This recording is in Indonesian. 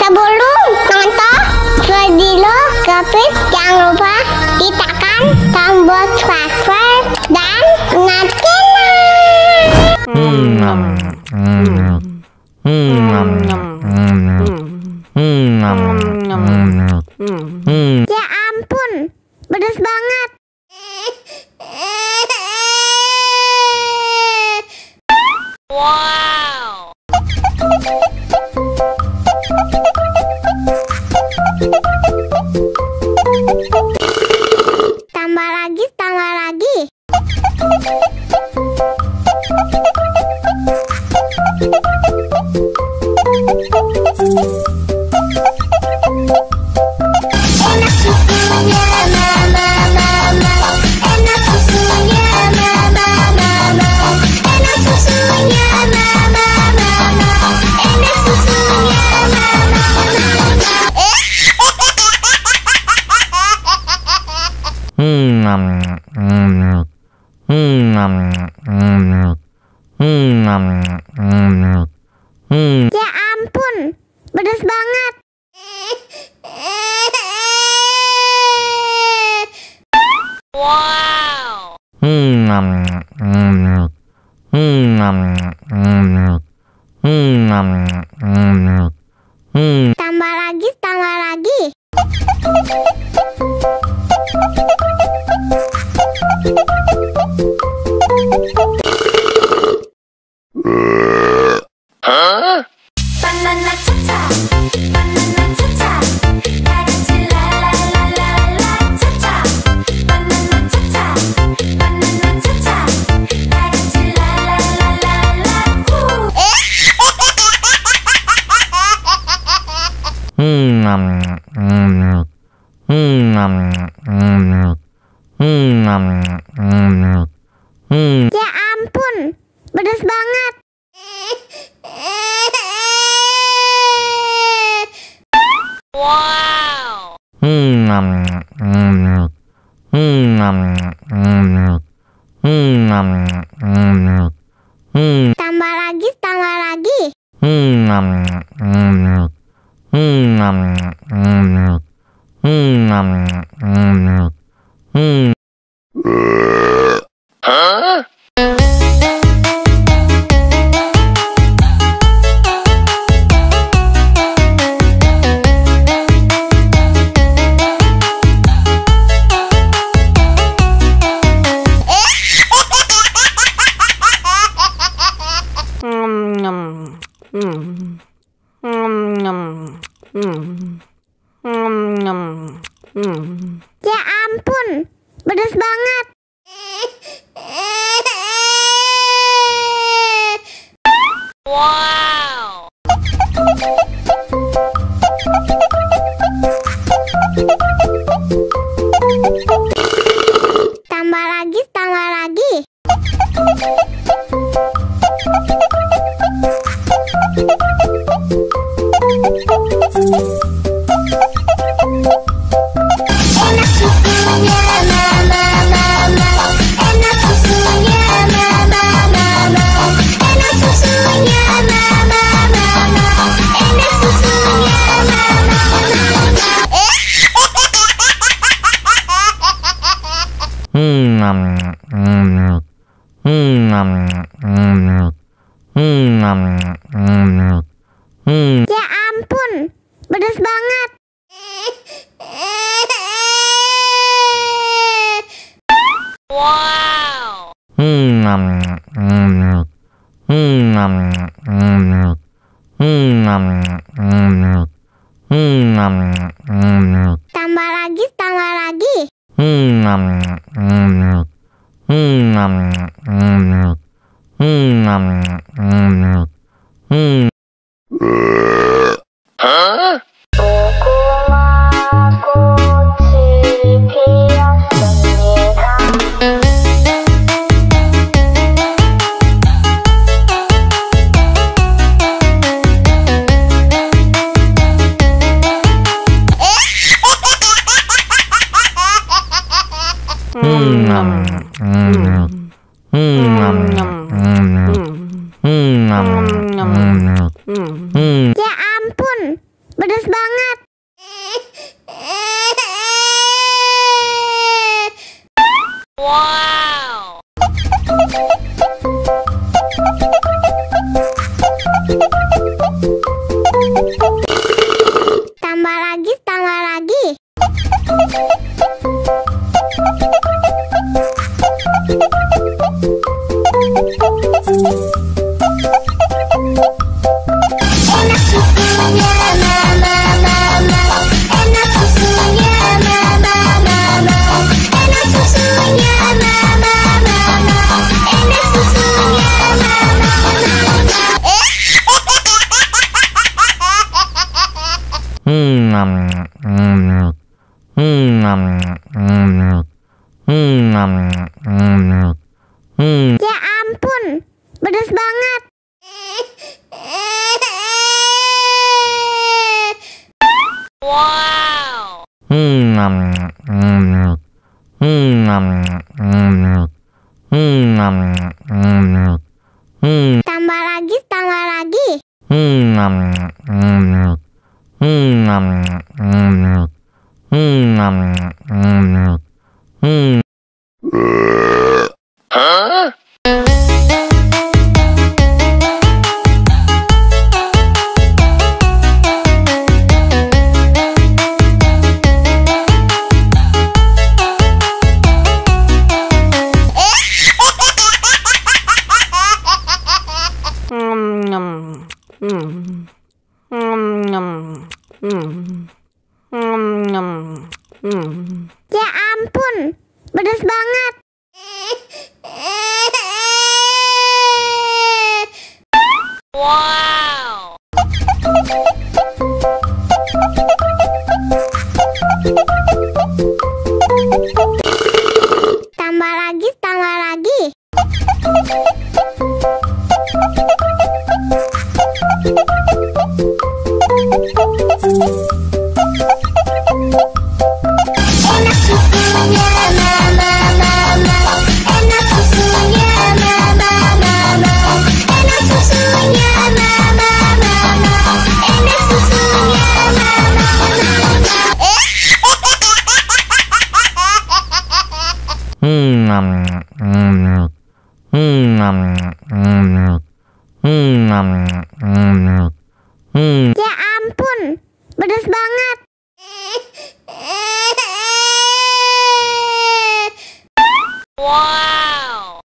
Sebelum nonton video Gapit, jangan lupa tekan tombol subscribe dan nyalakan. Ya ampun, pedas banget. Wow. Tambah lagi, tambah lagi. Enak susunya mama, enak susunya mama, enak susunya mama, enak susunya Ya ampun, pedas banget. Wow. Tambah lagi, tambah lagi. Banana cha-cha, banana cha-cha, dancing la la la la la cha-cha. Banana cha-cha, banana cha-cha, dancing la la la la la. Ya ampun, pedas banget. Wow. Tambah lagi, tambah lagi. Ya ampun, pedas banget. Wow. Tambah lagi, tambah lagi. Enak susunya mama, enak susunya mama, enak susunya mama, enak susunya Ya ampun, pedas banget. Wow. Tambah lagi, tambah lagi. Ya pedas banget. Wow. Tambah lagi, tambah lagi. Enak susunya mama, mama. Enak susunya mama, mama. Enak susunya mama, mama. Enak susunya mama, Ya ampun, pedas banget. Wow. Tambah lagi, tambah lagi. Ya ampun, pedas banget. Wow. Tambah lagi, tambah lagi. Enak susunya mama, mama. Enak susunya mama, mama. Enak susunya mama, mama. Enak susunya mama, Ya ampun, pedas banget. Wow.